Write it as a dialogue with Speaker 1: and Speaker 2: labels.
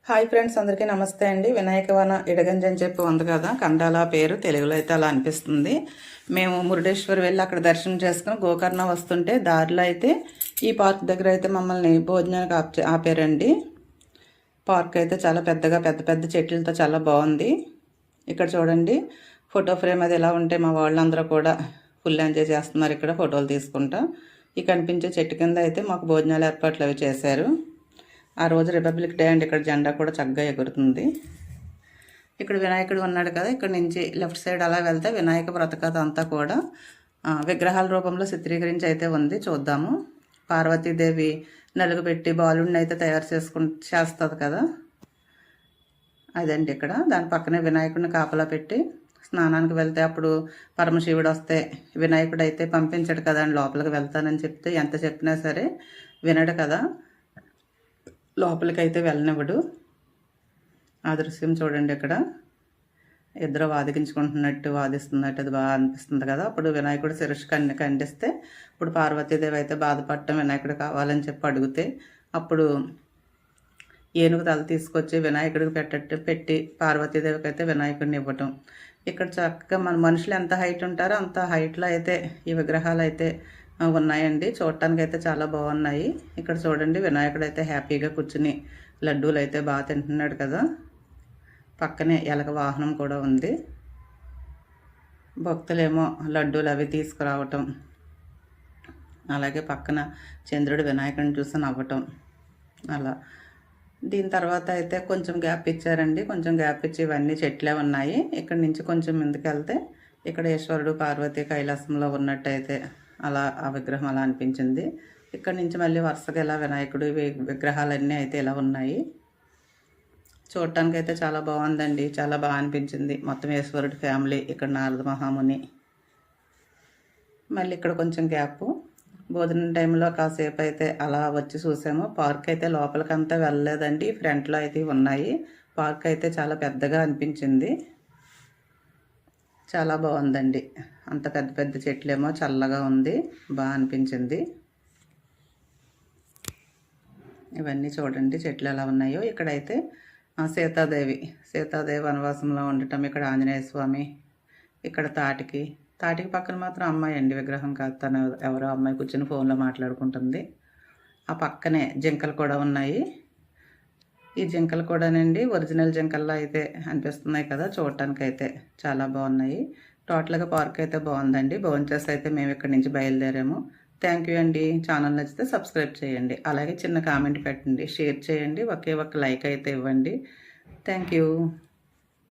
Speaker 1: Hi friends, అందరికీ నమస్తే అండి. వినాయకవన ఇడగంజి అని చెప్పి ఉంది కదా, కండాల పేరు తెలుగులో అయితే అలా అనిపిస్తుంది. మేము మురుడేశ్వర్ వెళ్ళి అక్కడ దర్శనం చేసుకుని గోకర్ణ వస్తుంటే దారిలో అయితే ఈ పార్క్ దగ్గర అయితే మమ్మల్ని భోజనానికి ఆపారండి. పార్క్ అయితే చాలా పెద్దగా పెద్ద పెద్ద చెట్లతో చాలా బాగుంది. ఇక్కడ చూడండి, ఫోటో ఫ్రేమ్ అది ఎలా ఉంటే మా వాళ్ళందరూ కూడా ఫుల్ ఎంజాయ్ చేస్తున్నారు ఇక్కడ ఫోటోలు తీసుకుంటా. ఈ కనిపించే చెట్టు కింద అయితే మాకు భోజనాలు ఏర్పాట్లు అవి చేశారు. ఆ రోజు రిపబ్లిక్ డే అండ్ ఇక్కడ జెండా కూడా చక్కగా ఎగురుతుంది. ఇక్కడ వినాయకుడు ఉన్నాడు కదా, ఇక్కడ నుంచి లెఫ్ట్ సైడ్ అలా వెళ్తే వినాయక వ్రతకథ అంతా కూడా విగ్రహాల రూపంలో చిత్రీకరించి అయితే ఉంది. చూద్దాము. పార్వతీదేవి నలుగు పెట్టి బాలుడిని అయితే తయారు చేస్తుంది కదా, అదండి ఇక్కడ. దాని పక్కనే వినాయకుడిని కాపలా పెట్టి స్నానానికి వెళ్తే అప్పుడు పరమశివుడు వస్తే వినాయకుడు అయితే పంపించడు కదా అని లోపలికి వెళ్తానని చెప్తే ఎంత చెప్పినా సరే వినడు కదా, లోపలికి అయితే వెళ్ళనివ్వడు. ఆ దృశ్యం చూడండి, ఇక్కడ ఇద్దరు వాదించుకుంటున్నట్టు వాదిస్తున్నట్టు అది బాగా అనిపిస్తుంది కదా. అప్పుడు వినాయకుడు శిరస్సు ఖండిస్తే ఇప్పుడు పార్వతీదేవి అయితే బాధపడటం వినాయకుడు కావాలని చెప్పి అడిగితే అప్పుడు ఏనుగు తల తీసుకొచ్చి వినాయకుడికి పెట్టి పార్వతీదేవికి అయితే వినాయకుడిని ఇవ్వటం. ఇక్కడ చక్కగా మన మనుషులు ఎంత హైట్ ఉంటారో అంత హైట్లో అయితే ఈ విగ్రహాలు అయితే ఉన్నాయండి. చూడటానికి అయితే చాలా బాగున్నాయి. ఇక్కడ చూడండి, వినాయకుడు అయితే హ్యాపీగా కూర్చుని లడ్డూలు అయితే బాగా తింటున్నాడు కదా. పక్కనే ఎలక వాహనం కూడా ఉంది. భక్తులేమో లడ్డూలు అవి తీసుకురావటం, అలాగే పక్కన చంద్రుడు వినాయకుడిని చూసి నవ్వటం అలా. దీని తర్వాత అయితే కొంచెం గ్యాప్ ఇచ్చారండి. కొంచెం గ్యాప్ ఇచ్చి ఇవన్నీ చెట్లే ఉన్నాయి. ఇక్కడ నుంచి కొంచెం ముందుకు వెళ్తే ఇక్కడ ఈశ్వరుడు పార్వతి కైలాసంలో ఉన్నట్టయితే అలా ఆ విగ్రహం అలా అనిపించింది. ఇక్కడ నుంచి మళ్ళీ వరుసగా ఇలా వినాయకుడు విగ్రహాలన్నీ అయితే ఇలా ఉన్నాయి. చూడటానికి అయితే చాలా బాగుందండి, చాలా బాగా అనిపించింది. మొత్తం ఈశ్వరుడి ఫ్యామిలీ, ఇక్కడ నారద మహాముని. మళ్ళీ ఇక్కడ కొంచెం గ్యాప్. భోజనం టైంలో కాసేపు అయితే అలా వచ్చి చూసాము. పార్క్ అయితే లోపలికంతా వెళ్ళలేదండి, ఫ్రంట్లో అయితే ఉన్నాయి. పార్క్ అయితే చాలా పెద్దగా అనిపించింది, చాలా బాగుందండి. అంత పెద్ద పెద్ద చెట్లేమో చల్లగా ఉంది, బాగా అనిపించింది. ఇవన్నీ చూడండి చెట్లు ఎలా ఉన్నాయో. ఇక్కడైతే సీతాదేవి వనవాసంలో ఉండటం, ఇక్కడ ఆంజనేయ స్వామి, ఇక్కడ తాటికి పక్కన మాత్రం అమ్మాయి అండి, విగ్రహం కాదు, తను ఎవరో అమ్మాయి కూర్చొని ఫోన్లో మాట్లాడుకుంటుంది. ఆ పక్కనే జింకలు కూడా ఉన్నాయి. ఈ జింకలు కూడానండి ఒరిజినల్ జింకల్లో అయితే అనిపిస్తున్నాయి కదా, చూడటానికి అయితే చాలా బాగున్నాయి. టోటల్గా పార్క్ అయితే బాగుందండి. భోంచేసి అయితే మేము ఇక్కడి నుంచి బయలుదేరాము. థ్యాంక్ యూ అండి. ఛానల్ నచ్చితే సబ్స్క్రైబ్ చేయండి, అలాగే చిన్న కామెంట్ పెట్టండి, షేర్ చేయండి, ఒకే ఒక లైక్ అయితే ఇవ్వండి. Thank you.